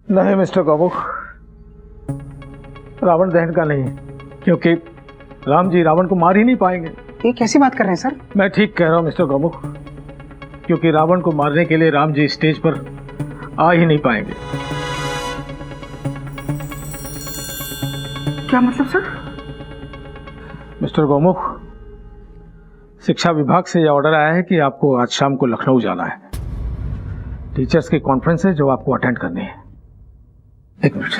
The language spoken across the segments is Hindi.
नहीं मिस्टर गौमुख, रावण दहन का नहीं, क्योंकि राम जी रावण को मार ही नहीं पाएंगे। ये कैसी बात कर रहे हैं सर? मैं ठीक कह रहा हूं मिस्टर गौमुख, क्योंकि रावण को मारने के लिए राम जी स्टेज पर आ ही नहीं पाएंगे। क्या मतलब सर? मिस्टर गौमुख, शिक्षा विभाग से यह ऑर्डर आया है कि आपको आज शाम को लखनऊ जाना है। टीचर्स की कॉन्फ्रेंस है जो आपको अटेंड करनी है। एक मिनट।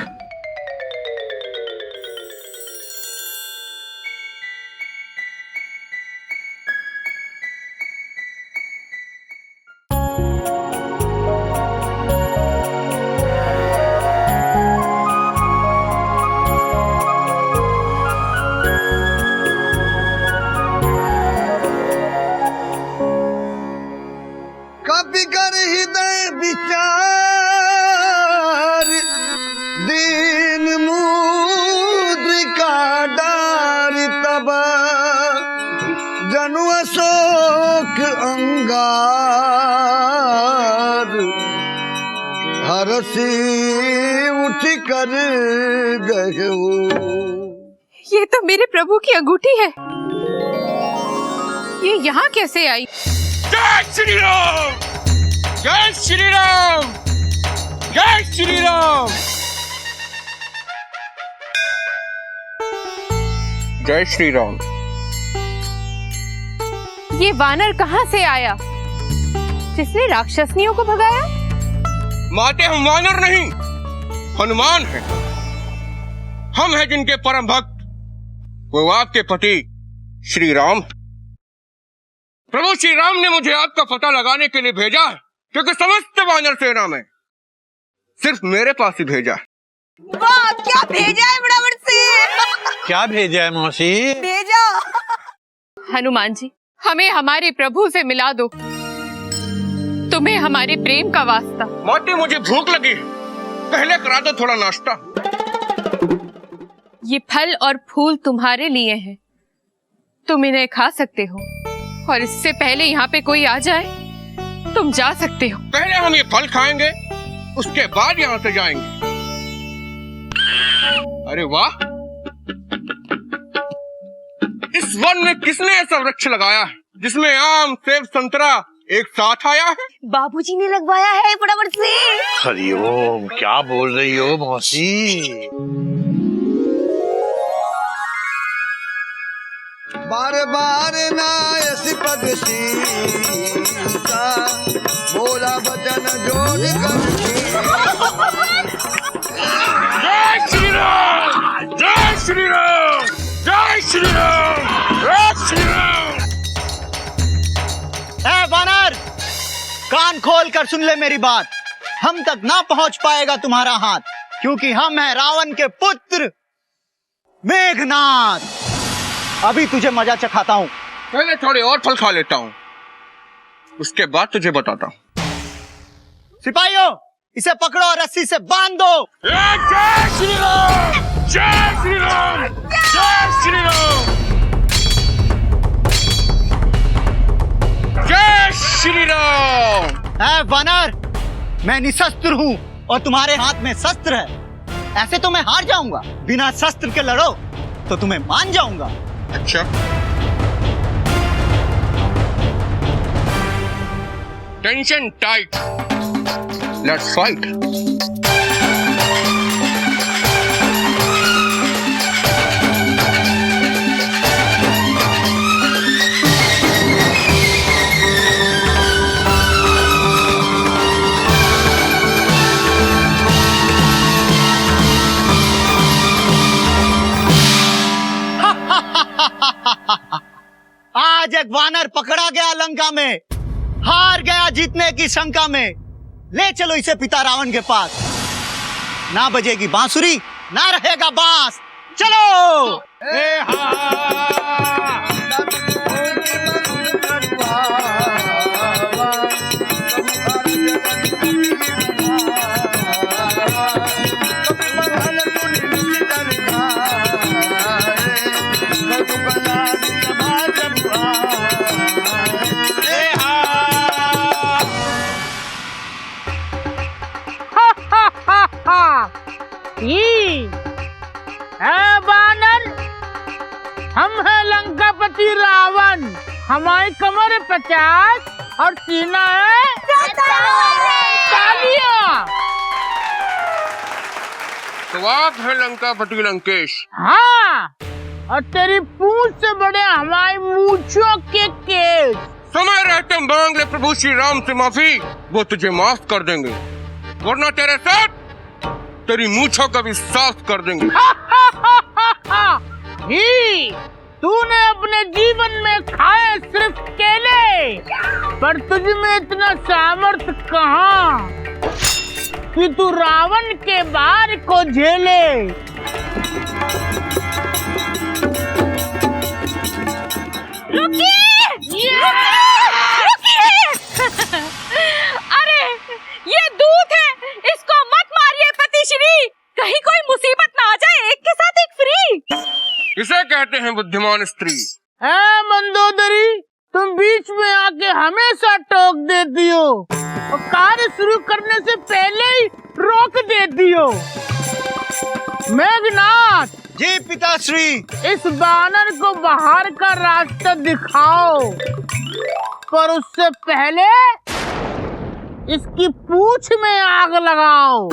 कभी कर हृदय विचार दीन मुद्रिका डार तब जनु अशोक अंगार हरसी उठ कर गयो। ये तो मेरे प्रभु की अंगूठी है। ये यहाँ कैसे आई? जय श्री राम, जय श्री राम, जय श्री राम, जय श्री राम। ये वानर कहाँ से आया जिसने राक्षसनियों को भगाया? माते हम वानर नहीं, हनुमान हैं। हम हैं जिनके परम भक्त, वो आपके पति श्री राम। प्रभु श्री राम ने मुझे आपका पता लगाने के लिए भेजा है, क्योंकि समस्त वानर सेना में सिर्फ मेरे पास ही भेजा है। वाह, क्या भेजा है बराबर से। क्या भेजा है मौसी? भेजा। हनुमान जी, हमें हमारे प्रभु से मिला दो, तुम्हें हमारे प्रेम का वास्ता। माते मुझे भूख लगी है, पहले करा दो थोड़ा नाश्ता। ये फल और फूल तुम्हारे लिए हैं, तुम इन्हें खा सकते हो, और इससे पहले यहाँ पे कोई आ जाए तुम जा सकते हो। पहले हम ये फल खाएंगे, उसके बाद यहाँ से जाएंगे। अरे वाह, इस वन में किसने ऐसा वृक्ष लगाया है जिसमें आम सेब संतरा एक साथ आया है? बाबूजी ने लगवाया है बराबर से। हरिओम, क्या बोल रही हो मौसी? बार बार नायस पद सीता बोला बचन जोर कर। जय श्री राम, जय श्री राम, जय श्री राम, जय श्री राम। ए वानर, कान खोल कर सुन ले मेरी बात। हम तक ना पहुंच पाएगा तुम्हारा हाथ, क्योंकि हम हैं रावण के पुत्र मेघनाथ। अभी तुझे मजा चखाता हूँ। पहले थोड़े और फल खा लेता हूँ, उसके बाद तुझे बताता हूँ। सिपाहियों, इसे पकड़ो और रस्सी से बांध दो। जय श्री राम, जय श्री राम, जय श्री राम, जय श्री राम। ए वानर, मैं निशस्त्र हूँ और तुम्हारे हाथ में शस्त्र है। ऐसे तो मैं हार जाऊंगा, बिना शस्त्र के लड़ो तो तुम्हें मान जाऊंगा। अच्छा, टेंशन टाइट, लेट्स फाइट। आज एक वानर पकड़ा गया लंका में, हार गया जीतने की शंका में। ले चलो इसे पिता रावण के पास। ना बजेगी बांसुरी, ना रहेगा बांस। चलो। बानर, हम है लंकापति रावण। हमारी कमर है 50 और सीना है 40। तो आप है लंकापति लंकेश। हाँ, और तेरी पूंछ से बड़े हमारी मूंछों के केस। समय रहते मांग ले प्रभु श्री राम से माफी, वो तुझे माफ कर देंगे, वरना तेरे साथ तेरी मूंछों का भी साफ कर देंगे। ही, तूने अपने जीवन में खाए सिर्फ केले, पर तुझ में इतना सामर्थ्य कहाँ कि तू रावण के वार को झेले। अरे ये दूध है, इसको मत मारिए पतिश्री, कहीं कोई मुसीबत ना आ जाए, एक के साथ एक फ्री। इसे कहते हैं बुद्धिमान स्त्री। मंदोदरी, तुम बीच में आके हमेशा टोक देती हो और कार्य शुरू करने से पहले ही रोक देती हो। मेघनाथ जी पिताश्री। इस बानर को बाहर का रास्ता दिखाओ, पर उससे पहले इसकी पूंछ में आग लगाओ।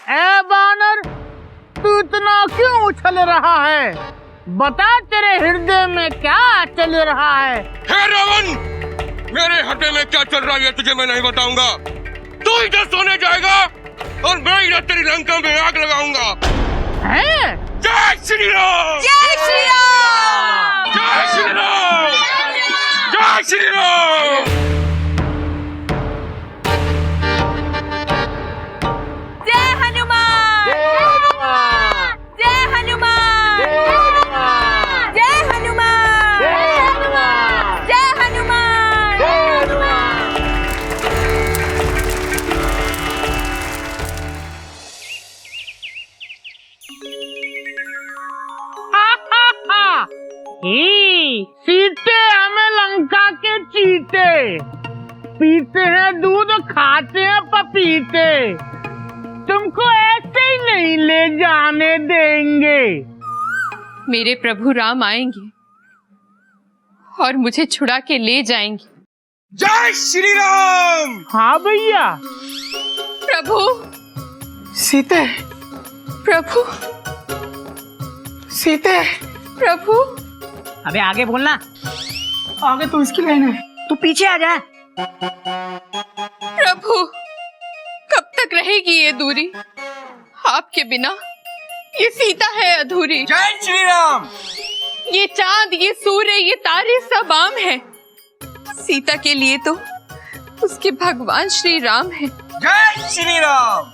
ए बानर, तू इतना क्यों उछल रहा है? बता, तेरे हृदय में क्या चल रहा है? हे रावण, मेरे हृदय में क्या चल रहा है तुझे मैं नहीं बताऊंगा। तू इधर सोने जाएगा और मैं इधर तेरी लंका में आग लगाऊंगा। हैं? जय श्री राम! जय श्री राम! जय श्री राम! जय श्री राम! जय हनुमान! जय हनुमान! जय हनुमान! जय हनुमान! सीते हमें लंका के चीते, पीते हैं दूध, खाते हैं पपीते, तुमको ऐसे ही नहीं ले जाने देंगे। मेरे प्रभु राम आएंगे और मुझे छुड़ा के ले जाएंगे। जय श्री राम! हाँ भैया। प्रभु, सीते, प्रभु, सीते। प्रभु। अबे आगे बोलना। आगे तो इसकी लाइन है, तू पीछे आ जा। प्रभु, कब तक रहेगी ये दूरी? आपके बिना ये सीता है अधूरी। जय श्री राम। ये चांद, ये सूर्य, ये तारे सब आम है, सीता के लिए तो उसके भगवान श्री राम है। जय श्री राम।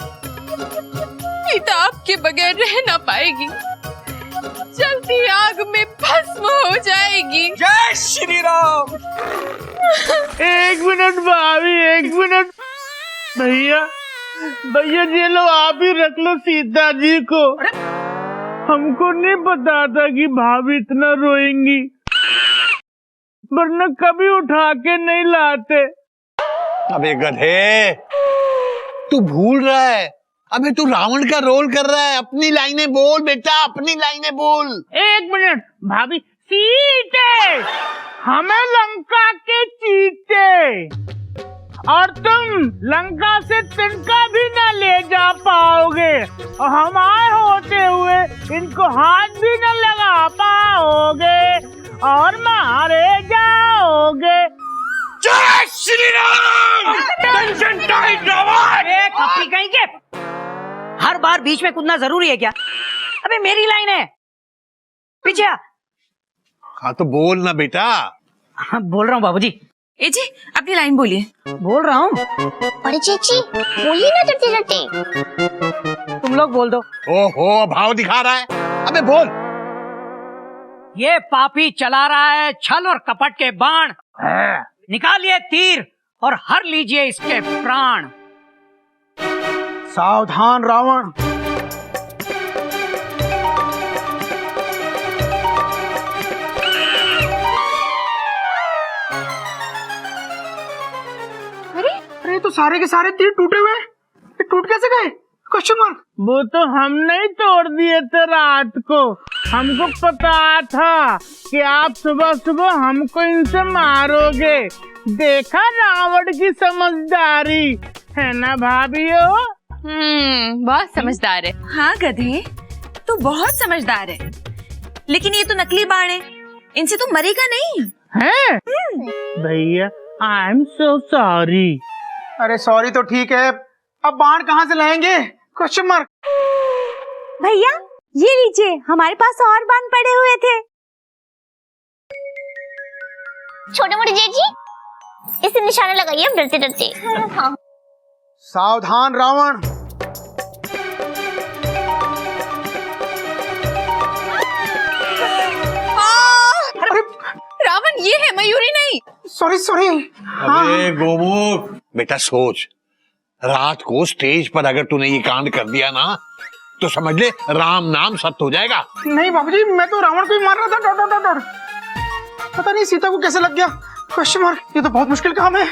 सीता आपके बगैर रह ना पाएगी, जलती आग में भस्म हो जाएगी। जय श्री राम। एक मिनट भाभी, एक मिनट। भैया, भैया जी लो, आप ही रख लो सीता जी को। हमको नहीं पता था कि भाभी इतना रोएंगी, वरना कभी उठा के नहीं लाते। अबे गधे, तू भूल रहा है, अबे तू रावण का रोल कर रहा है। अपनी लाइनें बोल बेटा, अपनी लाइनें बोल। एक मिनट भाभी। सीते, हमें लंका के चीते, और तुम लंका से तिनका भी न ले जा पाओगे, और हमारे होते हुए इनको हाथ भी न लगा पाओगे और मारे जाओगे। जय श्री राम! Tension tight Ravan! कपड़ी कहीं के, हर बार बीच में कूदना जरूरी है क्या? अबे मेरी लाइन है, पीछे आ। हाँ तो बोल ना बेटा। हाँ बोल रहा हूँ बाबूजी। ए जी, अपनी लाइन बोलिए। बोल रहा हूँ। बड़ी चेची, बोलिए ना डरते डरते। तुम लोग बोल दो। ओहो, भाव दिखा रहा है। अबे बोल। ये पापी चला रहा है छल और कपट के बाण, निकालिए तीर और हर लीजिए इसके प्राण। सावधान रावण, अरे तो सारे के सारे तीर टूटे हुए हैं। ये टूट कैसे गए? Question mark. वो तो हम नहीं तोड़ दिए थे रात को, हमको पता था कि आप सुबह सुबह हमको इनसे मारोगे। देखा रावण की समझदारी, है ना भाभीओ? बहुत समझदार है। हाँ गधे, तू बहुत समझदार है। लेकिन ये तो नकली बाण है, इनसे तू मरेगा नहीं। है भैया, आई एम सो सॉरी। अरे सॉरी तो ठीक है, अब बाण कहाँ से लाएंगे? Question mark. भैया ये लीजिए, हमारे पास और बाण पड़े हुए थे। छोटे मोटे जेठ जी, इसे निशाना लगाइए अब डरते डरते। हाँ। सावधान रावण। रावण ये है, मयूरी नहीं। Sorry sorry. अबे गोमुख बेटा, सोच, रात को स्टेज पर अगर तूने ये कांड कर दिया ना तो समझ ले राम नाम सत्य हो जाएगा। नहीं बाबूजी, मैं तो रावण को ही मार रहा था। Dot dot dot. पता नहीं सीता को कैसे लग गया। Question mark. ये तो बहुत मुश्किल काम है,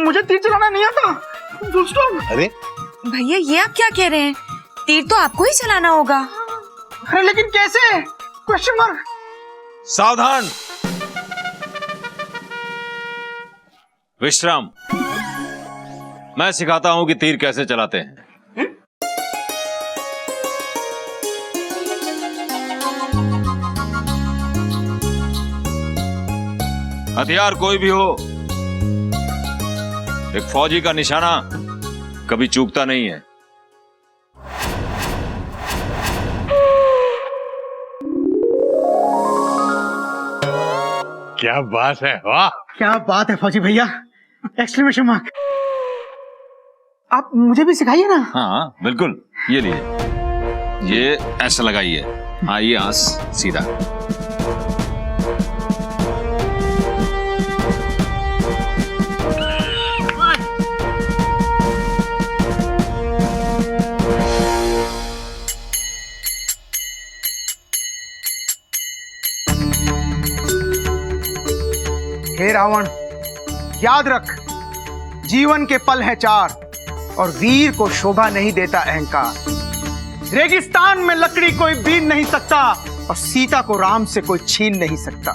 मुझे तीर चलाना नहीं आता। Full stop. अरे भैया ये आप क्या कह रहे हैं? तीर तो आपको ही चलाना होगा। अरे लेकिन कैसे? Question mark. सावधान, विश्राम। मैं सिखाता हूं कि तीर कैसे चलाते हैं। हथियार कोई भी हो, एक फौजी का निशाना कभी चूकता नहीं है। क्या बात है, वाह क्या बात है फौजी भैया, एक्सक्लेमेशन मार्क। आप मुझे भी सिखाइए ना। हाँ बिल्कुल, ये लीजिए, ये ऐसा लगाइए। हाँ ये आंस सीधा। हे रावण, याद रख, जीवन के पल है चार और वीर को शोभा नहीं देता अहंकार। रेगिस्तान में लकड़ी कोई बीन नहीं सकता और सीता को राम से कोई छीन नहीं सकता।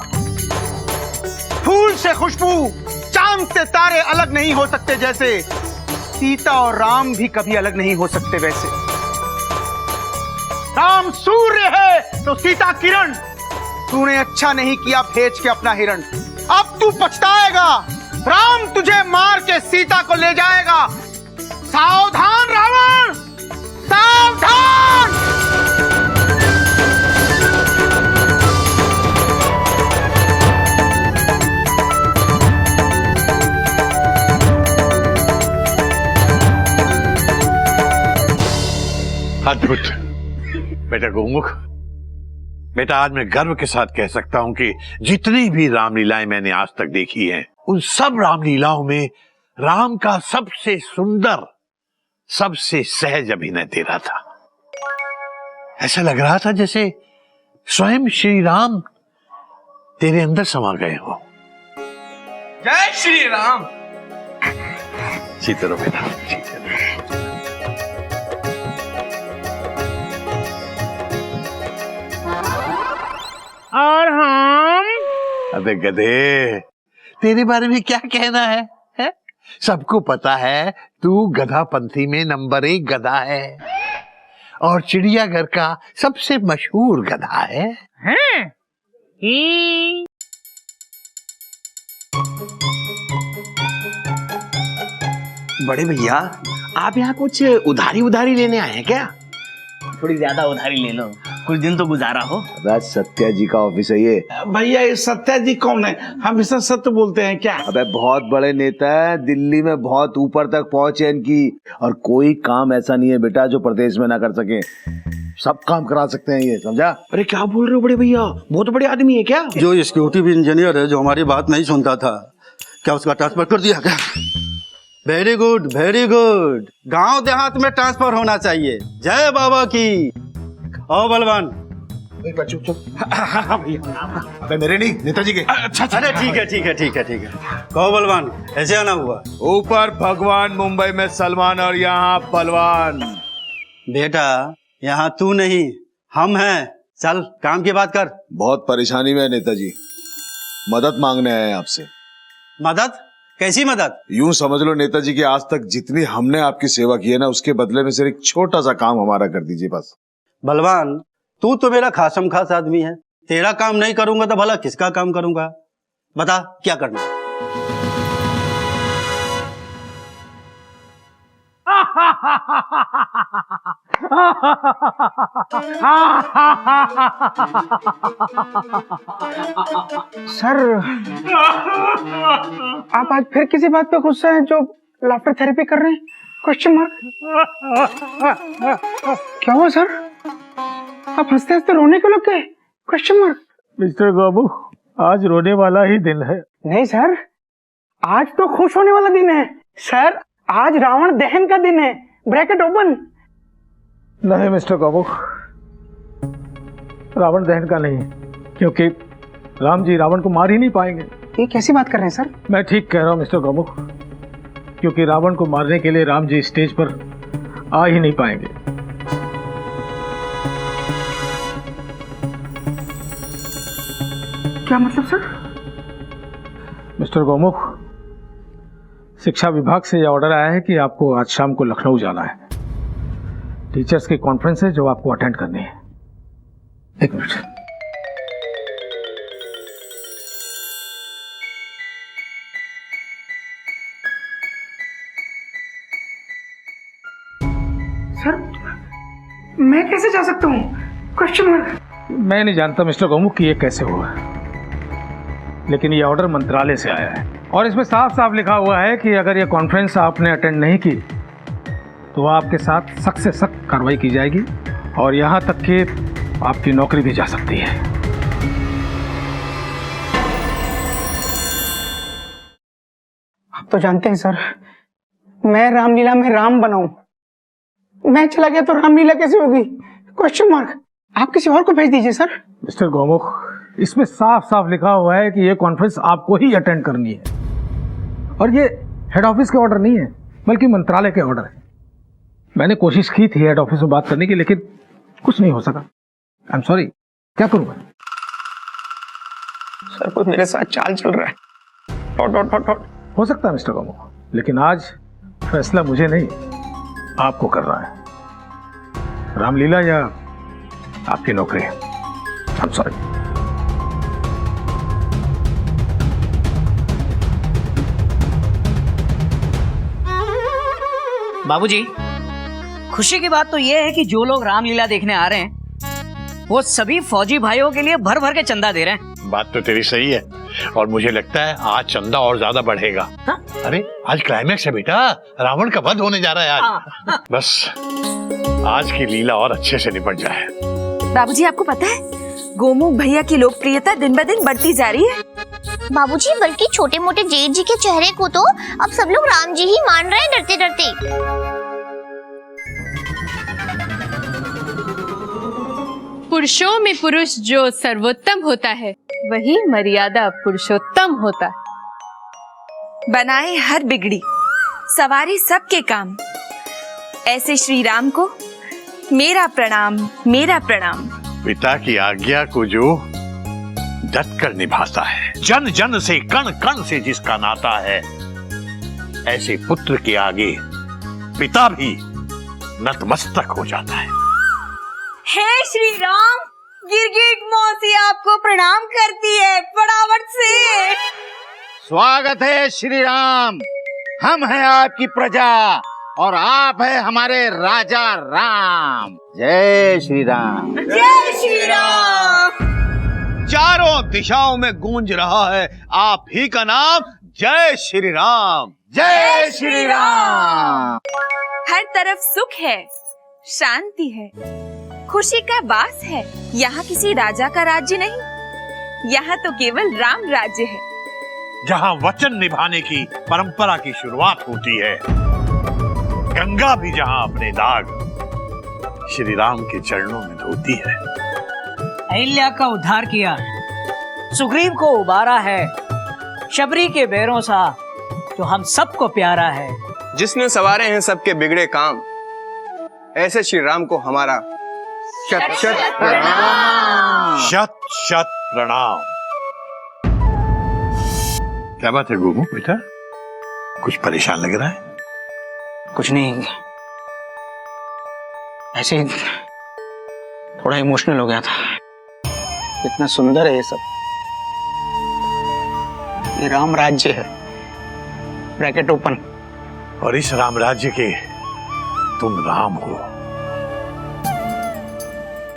फूल से खुशबू, चांद से तारे अलग नहीं हो सकते जैसे, सीता और राम भी कभी अलग नहीं हो सकते वैसे। राम सूर्य है तो सीता किरण, तूने अच्छा नहीं किया भेज के अपना हिरण। अब तू पछताएगा, राम तुझे मार के सीता को ले जाएगा। सावधान रावण, सावधान। अद्भुत बेटा गोमुख। बेटा आज मैं गर्व के साथ कह सकता हूं कि जितनी भी रामलीलाएं मैंने आज तक देखी हैं, उन सब रामलीलाओं में राम का सबसे सुंदर, सबसे सहज अभिनय तेरा था। ऐसा लग रहा था जैसे स्वयं श्री राम तेरे अंदर समा गए हो। जय श्री राम। जीते रहो बेटा, जीते रहो। और हम? अबे गधे, तेरे बारे में क्या कहना है? सबको पता है तू गधापंथी में नंबर 1 गधा है और चिड़ियाघर का सबसे मशहूर गधा है। हैं? बड़े भैया, आप यहाँ कुछ उधारी लेने आए हैं क्या? थोड़ी ज्यादा उधारी ले लो, कुछ दिन तो गुजारा हो। अबे सत्या जी का ऑफिस है ये। भैया ये सत्या जी कौन है? हमेशा सत्य बोलते हैं क्या? अबे बहुत बड़े नेता है, दिल्ली में बहुत ऊपर तक पहुंचे इनकी, और कोई काम ऐसा नहीं है बेटा जो प्रदेश में ना कर सके। सब काम करा सकते हैं ये, समझा? अरे क्या बोल रहे हो बड़े भैया, बहुत बड़े आदमी है क्या? जो सिक्योरिटी इंजीनियर है, जो हमारी बात नहीं सुनता था, क्या उसका ट्रांसफर कर दिया क्या? Very good, very good. गांव देहात में ट्रांसफर होना चाहिए। जय बाबा की। ओ बलवान, चुप चुप। अबे मेरे नहीं, नेताजी के। अरे ठीक है ठीक है ठीक है ठीक है। कहो बलवान, ऐसे आना हुआ? ऊपर भगवान, मुंबई में सलमान और यहाँ बलवान। बेटा, यहाँ तू नहीं हम हैं। चल काम की बात कर। बहुत परेशानी में है नेताजी, मदद मांगने आए हैं आपसे। मदद? कैसी मदद? यूं समझ लो नेताजी कि आज तक जितनी हमने आपकी सेवा की है ना, उसके बदले में सिर्फ एक छोटा सा काम हमारा कर दीजिए बस। बलवान, तू तो मेरा खासम खास आदमी है। तेरा काम नहीं करूंगा तो भला किसका काम करूंगा? बता क्या करना है? सर, आप आज फिर किसी बात पे गुस्सा हैं जो लाफ्टर थेरेपी कर रहे हैं? Question mark. क्या हुआ सर? आप हंसते हंसते रोने क्यों लग गए? Question mark. मिस्टर बाबू, आज रोने वाला ही दिन है। नहीं सर, आज तो खुश होने वाला दिन है। सर, आज रावण दहन का दिन है। Bracket open. नहीं मिस्टर बाबू, रावण दहन का नहीं, क्योंकि राम जी रावण को मार ही नहीं पाएंगे। ये कैसी बात कर रहे हैं सर? मैं ठीक कह रहा हूं मिस्टर बाबू, क्योंकि रावण को मारने के लिए राम जी स्टेज पर आ ही नहीं पाएंगे। क्या मतलब सर? मिस्टर गोमुख, शिक्षा विभाग से यह ऑर्डर आया है कि आपको आज शाम को लखनऊ जाना है। टीचर्स की कॉन्फ्रेंस है जो आपको अटेंड करनी है। एक मिनट। सर, मैं कैसे जा सकता हूँ? Question mark. मैं नहीं जानता मिस्टर गोमुख कि ये कैसे हुआ, लेकिन ये ऑर्डर मंत्रालय से आया है और इसमें साफ साफ लिखा हुआ है कि अगर ये कॉन्फ्रेंस आपने अटेंड नहीं की तो आपके साथ सख्त से सख्त कार्रवाई की जाएगी और यहाँ तक कि आपकी नौकरी भी जा सकती है। आप तो जानते हैं सर, मैं रामलीला में राम बनाऊं। मैं चला गया तो रामलीला कैसे होगी? Question mark. आप किसी और को भेज दीजिए सर। मिस्टर गोमुख, इसमें साफ साफ लिखा हुआ है कि ये कॉन्फ्रेंस आपको ही अटेंड करनी है और ये हेड ऑफिस के ऑर्डर नहीं है बल्कि मंत्रालय के ऑर्डर है। मैंने कोशिश की थी हेड ऑफिस में बात करने की, लेकिन कुछ नहीं हो सका। I am sorry. क्या करूंगा? सर, कोई मेरे साथ चाल चल रहा है। हो सकता है मिस्टर गोमुख, लेकिन आज फैसला मुझे नहीं आपको करना है। रामलीला या आपकी नौकरी। I am sorry. बाबूजी, खुशी की बात तो यह है कि जो लोग रामलीला देखने आ रहे हैं वो सभी फौजी भाइयों के लिए भर भर के चंदा दे रहे हैं। बात तो तेरी सही है और मुझे लगता है आज चंदा और ज्यादा बढ़ेगा। हा? अरे आज क्लाइमैक्स है बेटा, रावण का वध होने जा रहा है आज। बस आज की लीला और अच्छे से निपट जाए। बाबूजी, आपको पता है गोमुख भैया की लोकप्रियता दिन ब दिन बढ़ती जा रही है। बाबूजी, बल्कि छोटे मोटे जेठ जी के चेहरे को तो अब सब लोग राम जी ही मान रहे हैं डरते डरते। पुरुषों में पुरुष जो सर्वोत्तम होता है वही मर्यादा पुरुषोत्तम होता है। बनाए हर बिगड़ी, सवारी सबके काम। ऐसे श्री राम को मेरा प्रणाम, मेरा प्रणाम। पिता की आज्ञा को जो डट कर निभाता है, जन जन से कण कण से जिसका नाता है, ऐसे पुत्र के आगे पिता भी नतमस्तक हो जाता है। हे श्री राम, गिरगिट मौसी आपको प्रणाम करती है फटाफट से। स्वागत है श्री राम। हम हैं आपकी प्रजा और आप हैं हमारे राजा राम। जय श्री राम। जय श्री राम। चारों दिशाओं में गूंज रहा है आप ही का नाम, जय श्री राम। जय श्री राम। हर तरफ सुख है, शांति है, खुशी का वास है। यहाँ किसी राजा का राज्य नहीं, यहाँ तो केवल राम राज्य है। जहां वचन निभाने की परंपरा की शुरुआत होती है, गंगा भी जहां अपने दाग श्री राम के चरणों में धोती है। अहिल्या का उद्धार किया, सुग्रीव को उबारा है, शबरी के बैरों सा जो हम सबको प्यारा है। जिसने सवारे हैं सबके बिगड़े काम, ऐसे श्री राम को हमारा शत शत प्रणाम। शत शत प्रणाम। क्या बात है गोमुख बेटा, कुछ परेशान लग रहा है? कुछ नहीं, ऐसे ही थोड़ा इमोशनल हो गया था। कितना सुंदर है ये सब। ये राम राज्य है, ब्रैकेट ओपन। और इस राम राज्य के तुम राम हो।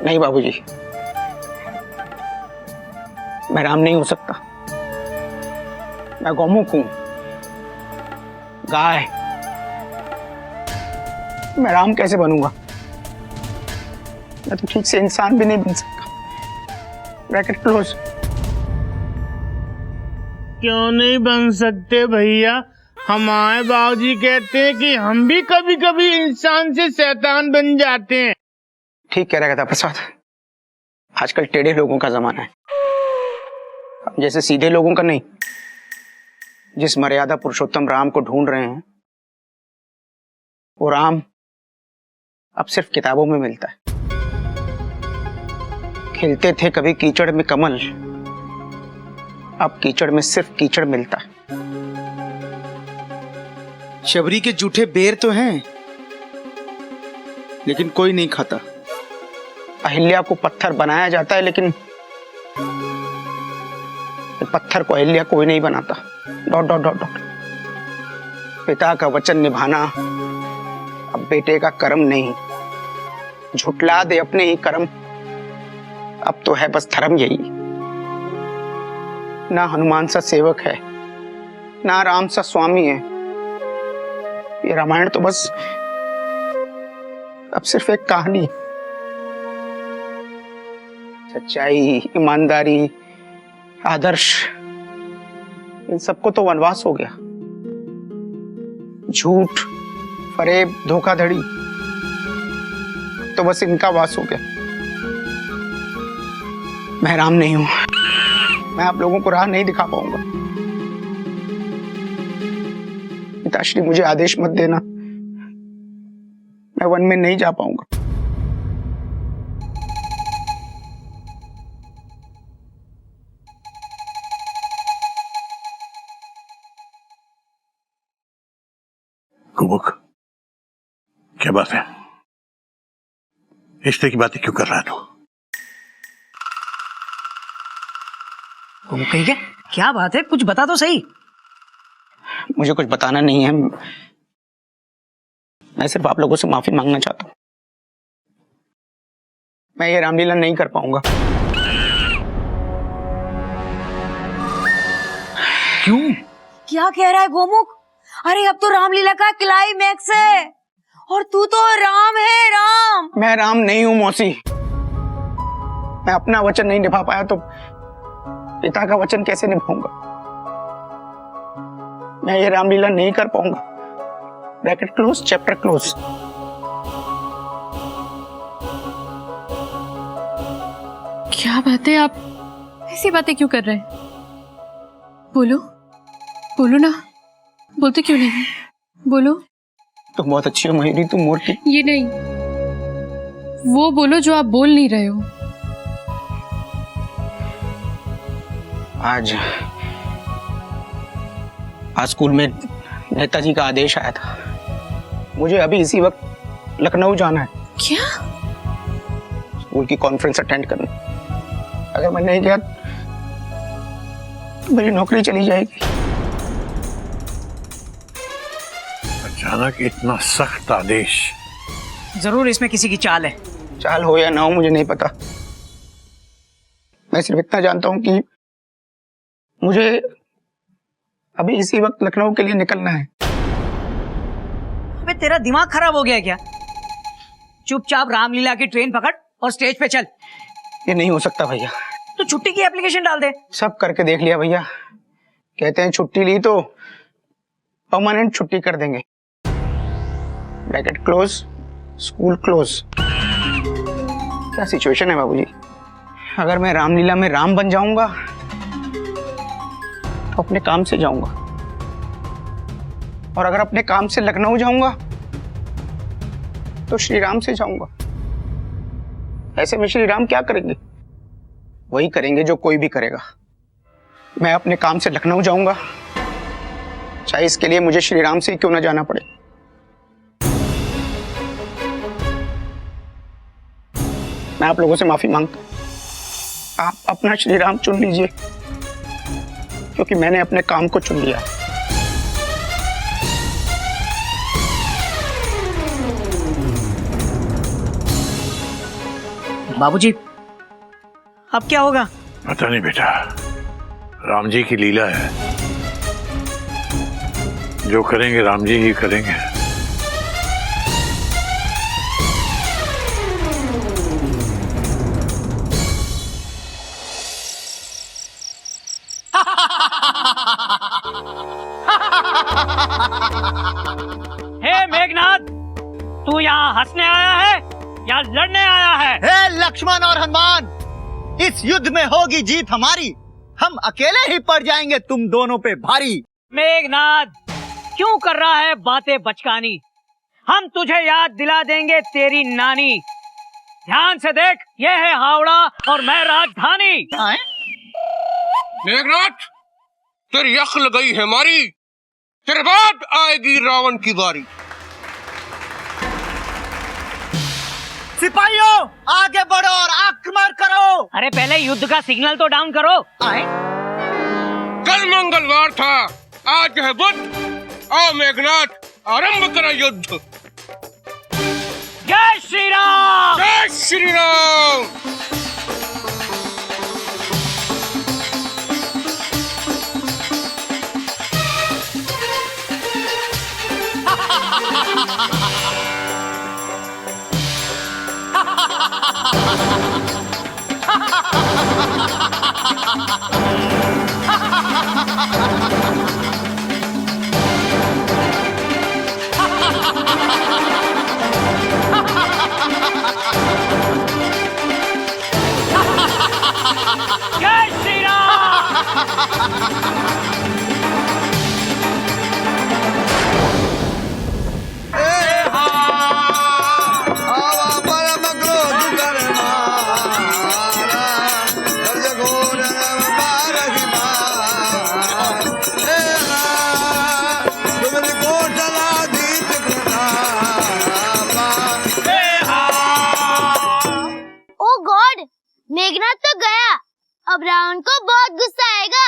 नहीं बाबूजी, मैं राम नहीं हो सकता। मैं गौमुख हूं, गाय। मैं राम कैसे बनूंगा? मैं तो ठीक से इंसान भी नहीं बन सकता। Bracket close. क्यों नहीं बन सकते भैया? हमारे बाबूजी कहते हैं कि हम भी कभी कभी इंसान से शैतान बन जाते हैं। ठीक कह रहा था प्रसाद, आजकल टेढ़े लोगों का जमाना है, जैसे सीधे लोगों का नहीं। जिस मर्यादा पुरुषोत्तम राम को ढूंढ रहे हैं, वो राम अब सिर्फ किताबों में मिलता है। खिलते थे कभी कीचड़ में कमल, अब कीचड़ में सिर्फ कीचड़ मिलता है। शबरी के जूठे बेर तो हैं, लेकिन कोई नहीं खाता। अहिल्या को पत्थर बनाया जाता है, लेकिन पत्थर को अहिल्या कोई नहीं बनाता। Dot dot dot dot. पिता का वचन निभाना अब बेटे का कर्म नहीं। झुटला दे अपने ही कर्म, अब तो है बस धर्म यही। ना हनुमान सा सेवक है, ना राम सा स्वामी है। ये रामायण तो बस अब सिर्फ एक कहानी है। सच्चाई, ईमानदारी, आदर्श, इन सबको तो वनवास हो गया। झूठ, फरेब, धोखाधड़ी, तो बस इनका वास हो गया। मैं राम नहीं हूं, मैं आप लोगों को राह नहीं दिखा पाऊंगा। पिताश्री मुझे आदेश मत देना, मैं वन में नहीं जा पाऊंगा। गोमुख, क्या बात है? इस तरह की बातें क्यों कर रहा है तू? कही क्या बात है? कुछ बता तो सही। मुझे कुछ बताना नहीं है, मैं सिर्फ आप लोगों से माफी मांगना चाहता हूं। मैं ये रामलीला नहीं कर पाऊंगा। क्यों? क्या कह रहा है गोमुख? अरे अब तो रामलीला का क्लाइमैक्स है और तू तो राम है। राम? मैं राम नहीं हूं मौसी। मैं अपना वचन नहीं निभा पाया तो पिता का वचन कैसे निभाऊंगा? मैं ये रामलीला नहीं कर पाऊंगा। Bracket close, chapter close. क्या बात है, आप ऐसी बातें क्यों कर रहे हैं? बोलो बोलो ना, बोलते क्यों नहीं? बोलो। तुम बहुत अच्छी हो मयूरी, तुम मोटी। ये नहीं, वो बोलो जो आप बोल नहीं रहे हो। आज स्कूल में नेताजी का आदेश आया था, मुझे अभी इसी वक्त लखनऊ जाना है। क्या? स्कूल की कॉन्फ्रेंस अटेंड करने। अगर मैं नहीं गया तो मेरी नौकरी चली जाएगी। अचानक इतना सख्त आदेश? जरूर इसमें किसी की चाल है। चाल हो या ना हो मुझे नहीं पता। मैं सिर्फ इतना जानता हूं कि मुझे अभी इसी वक्त लखनऊ के लिए निकलना है। अबे तेरा दिमाग खराब हो गया क्या? चुपचाप रामलीला की ट्रेन पकड़ और स्टेज पे चल। ये नहीं हो सकता भैया। तो छुट्टी की एप्लीकेशन डाल दे। सब करके देख लिया भैया, कहते हैं छुट्टी ली तो परमानेंट छुट्टी कर देंगे। Bracket close, school close. क्या सिचुएशन है बाबूजी? अगर मैं रामलीला में राम बन जाऊंगा तो अपने काम से जाऊंगा, और अगर अपने काम से लखनऊ जाऊंगा तो श्री राम से जाऊंगा। ऐसे में श्री राम क्या करेंगे? वही करेंगे जो कोई भी करेगा। मैं अपने काम से लखनऊ जाऊंगा, चाहे इसके लिए मुझे श्री राम से ही क्यों ना जाना पड़े। मैं आप लोगों से माफी मांगता हूं, आप अपना श्री राम चुन लीजिए, क्योंकि मैंने अपने काम को चुन लिया। बाबूजी, अब क्या होगा? पता नहीं बेटा, राम जी की लीला है। जो करेंगे राम जी ही करेंगे। हे मेघनाथ, तू यहाँ हंसने आया है या लड़ने आया है? हे लक्ष्मण और हनुमान, इस युद्ध में होगी जीत हमारी। हम अकेले ही पड़ जाएंगे तुम दोनों पे भारी। मेघनाथ, क्यों कर रहा है बातें बचकानी? हम तुझे याद दिला देंगे तेरी नानी। ध्यान से देख, ये है हावड़ा और मैं राजधानी। मेघनाथ, तेरी अक्ल गई है मारी, तेरे बाद आएगी रावण की बारी। सिपाहियों, आगे बढ़ो और आक्रमण करो। अरे पहले युद्ध का सिग्नल तो डाउन करो। कल मंगलवार था, आज है बुध। आओ मेघनाथ, आरंभ करो युद्ध। जय श्री राम! जय श्री राम! जय श्री राम! आवा परम क्रोध कर मारा, कर्ज घोर बारहि बार। तुमरी कौशलाधीश प्रतापा। ओ गॉड, मेघनाथ तो गया। अब रावण को बहुत गुस्सा आएगा।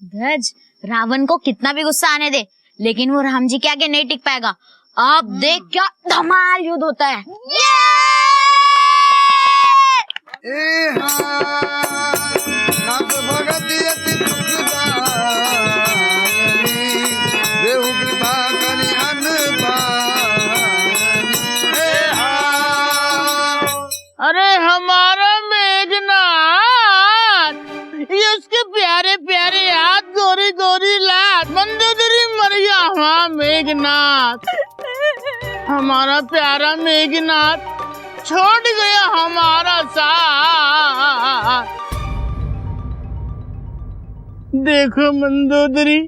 ध्वज, रावण को कितना भी गुस्सा आने दे, लेकिन वो राम जी के आगे नहीं टिक पाएगा। अब देख क्या धमाल युद्ध होता है। नाथ भगति अति दुखदायिनी, देहु कृपा करि अरे हमारा मेघनाथ, ये उसके प्यारे प्यारे हाथ, गोरी गोरी लात, मंदोदरी मरिया। हाँ मेघनाथ, हमारा प्यारा मेघनाथ छोड़ गया हमारा साथ। देखो मंदोदरी,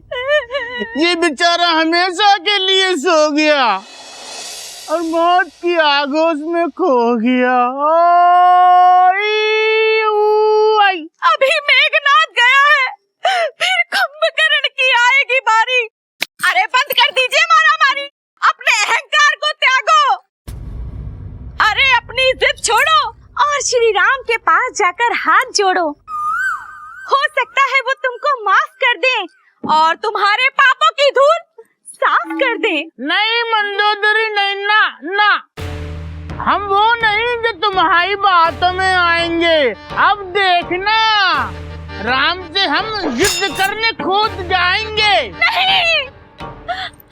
ये बेचारा हमेशा के लिए सो गया और मौत की आगोश में खो गया। अभी मेघनाथ गया है, फिर कुंभकर्ण की आएगी बारी। अरे बंद कर दीजिए मारामारी, अपने अहंकार को त्यागो। अरे अपनी जिद छोड़ो और श्री राम के पास जाकर हाथ जोड़ो। हो सकता है वो तुमको माफ कर दें और तुम्हारे पापों की धूल साफ कर दें। नहीं मंदोदरी, नहीं ना ना, हम वो नहीं जो तुम्हारी बातों में आएंगे। अब देखना, राम से हम युद्ध करने खुद जाएंगे। नहीं,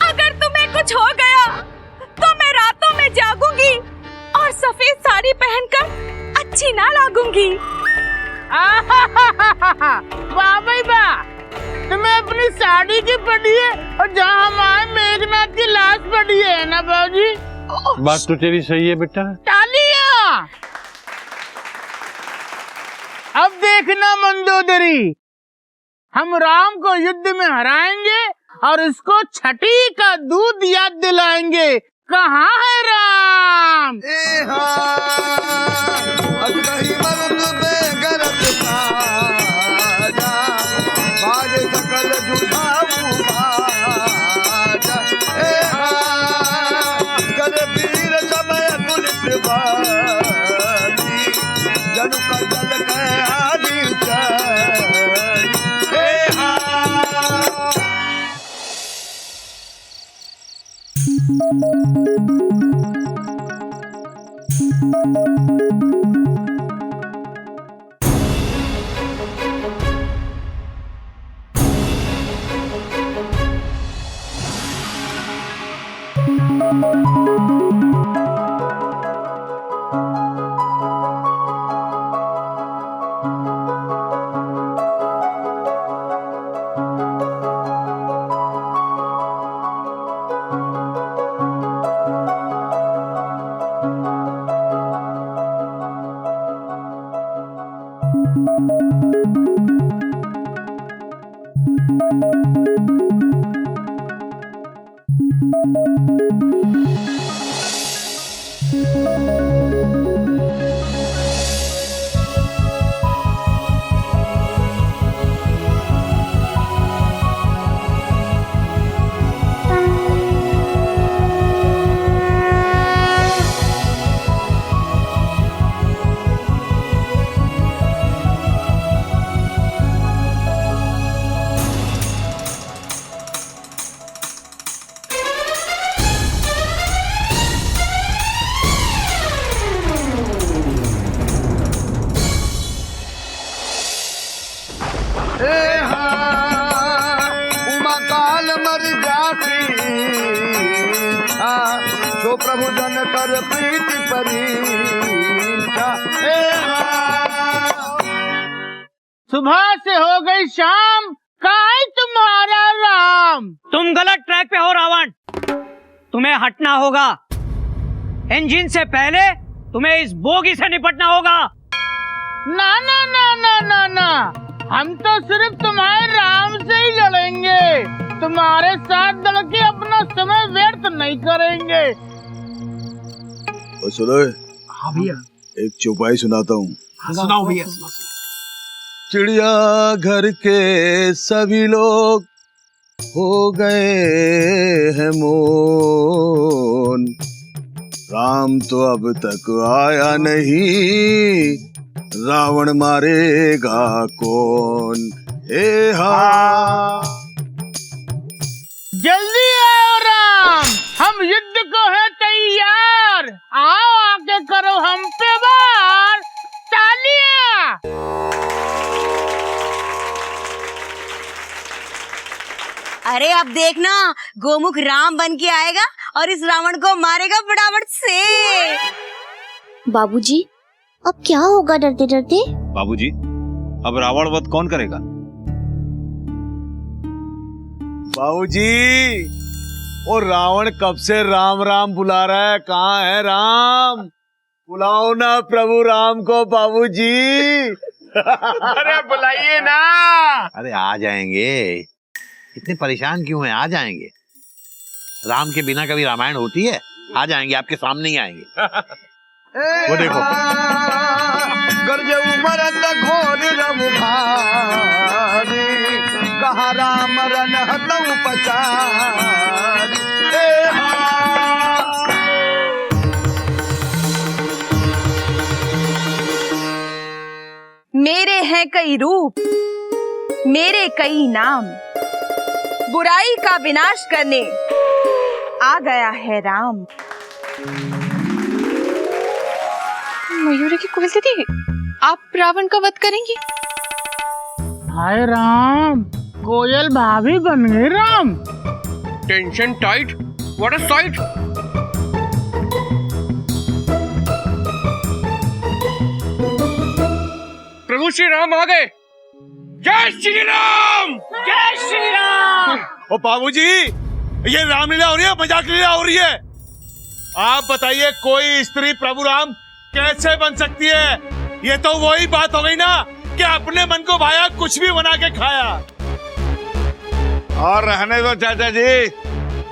अगर तुम्हें कुछ हो गया तो मैं रातों में जागूंगी और सफेद साड़ी पहनकर अच्छी ना लागूंगी। वाह भाई वाह, तुम्हें अपनी साड़ी की पड़ी है और जहाँ हमारे मेघनाथ की लाश पड़ी है ना बाबूजी। बात तो तेरी सही है बेटा। तालियां। अब देखना मंदोदरी, हम राम को युद्ध में हराएंगे और इसको छठी का दूध याद दिलाएंगे। कहाँ है राम? अजगही मरुद बेगरत साजा, बाज सकल जुझाऊ बाजा। कर वीर समय तुलित बाजी, जनु का जल के आदि चली। उमा काल मर जाती, जो प्रभु जन कर प्रीति परीक्षा। सुबह से हो गई शाम, कहाँ है तुम्हारा राम? तुम गलत ट्रैक पे हो रावण, तुम्हें हटना होगा। इंजन से पहले तुम्हें इस बोगी से निपटना होगा। ना ना ना ना ना ना, हम तो सिर्फ तुम्हारे राम से ही लड़ेंगे, तुम्हारे साथ लड़के अपना समय व्यर्थ नहीं करेंगे। सुनो। हाँ भैया, एक चौपाई सुनाता हूँ। सुनाओ भैया। चिड़िया घर के सभी लोग हो गए हैं मौन, राम तो अब तक आया नहीं, रावण मारेगा कौन? जल्दी आओ राम, हम युद्ध को है तैयार, आओ आके करो हम पे वार। तालियां। अरे अब देखना, गोमुख राम बन के आएगा और इस रावण को मारेगा फटाफट से। बाबूजी, अब क्या होगा डरते डरते? बाबूजी, अब रावण वध कौन करेगा? बाबूजी, वो रावण कब से राम राम बुला रहा है, कहाँ है राम? बुलाओ ना प्रभु राम को बाबूजी। अरे बुलाइए ना। अरे आ जाएंगे, इतने परेशान क्यों हैं? आ जाएंगे। राम के बिना कभी रामायण होती है? आ जाएंगे, आपके सामने ही आएंगे। वो देखो। गर्ज उमरत घोर रमुभारी, कहा राम रन हतऊ पचारी। मेरे हैं कई रूप, मेरे कई नाम, बुराई का विनाश करने आ गया है राम। मयूरी की कोयल दीदी, आप रावण का वध करेंगी? हाय राम, कोयल भाभी बन गई Ram. Tension tight, what a sight. प्रभु श्री राम आ गए। जय श्री राम। जय श्री राम। ओ बाबूजी, ये रामलीला हो रही है, मजाक लीला हो रही है? आप बताइए, कोई स्त्री प्रभु राम कैसे बन सकती है? ये तो वही बात हो गई ना कि अपने मन को भाया कुछ भी बना के खाया। और रहने दो चाचा जी,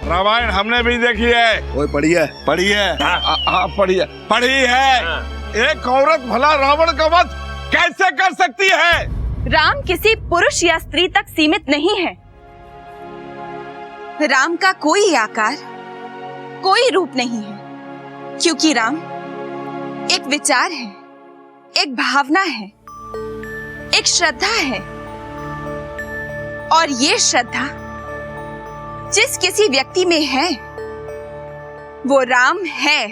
रामायण हमने भी देखी है। ओए पढ़ी है? पढ़ी है। हाँ पढ़ी है। पढ़ी है। एक औरत भला रावण का वध कैसे कर सकती है? राम किसी पुरुष या स्त्री तक सीमित नहीं है। राम का कोई आकार, कोई रूप नहीं है, क्योंकि राम एक विचार है, एक भावना है, एक श्रद्धा है। और ये श्रद्धा जिस किसी व्यक्ति में है वो राम है,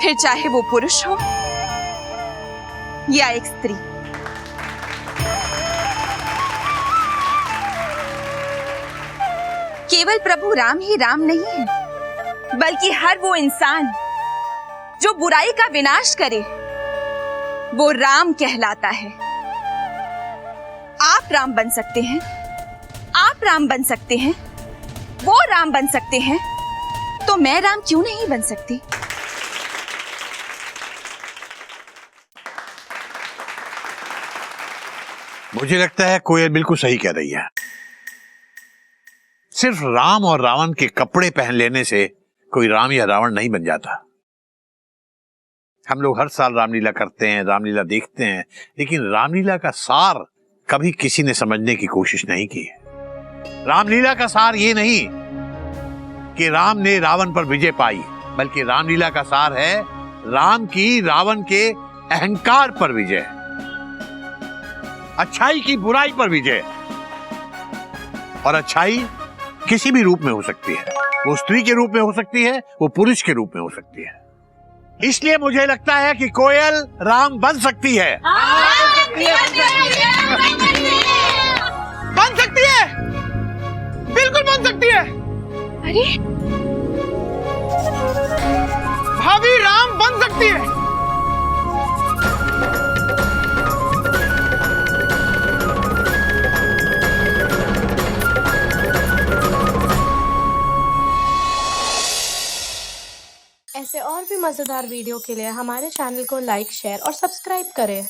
फिर चाहे वो पुरुष हो या एक स्त्री। केवल प्रभु राम ही राम नहीं है, बल्कि हर वो इंसान जो बुराई का विनाश करे वो राम कहलाता है। आप राम बन सकते हैं, आप राम बन सकते हैं, वो राम बन सकते हैं, तो मैं राम क्यों नहीं बन सकती? मुझे लगता है कोयल बिल्कुल सही कह रही है। सिर्फ राम और रावण के कपड़े पहन लेने से कोई राम या रावण नहीं बन जाता। हम लोग हर साल रामलीला करते हैं, रामलीला देखते हैं, लेकिन रामलीला का सार कभी किसी ने समझने की कोशिश नहीं की। रामलीला का सार ये नहीं कि राम ने रावण पर विजय पाई, बल्कि रामलीला का सार है राम की रावण के अहंकार पर विजय, अच्छाई की बुराई पर विजय। और अच्छाई किसी भी रूप में हो सकती है, वो स्त्री के रूप में हो सकती है, वो पुरुष के रूप में हो सकती है। इसलिए मुझे लगता है कि कोयल राम बन सकती है। बन सकती है, बिल्कुल बन सकती है। अरे भाभी राम बन सकती है। ऐसे और भी मजेदार वीडियो के लिए हमारे चैनल को लाइक, शेयर और सब्सक्राइब करें।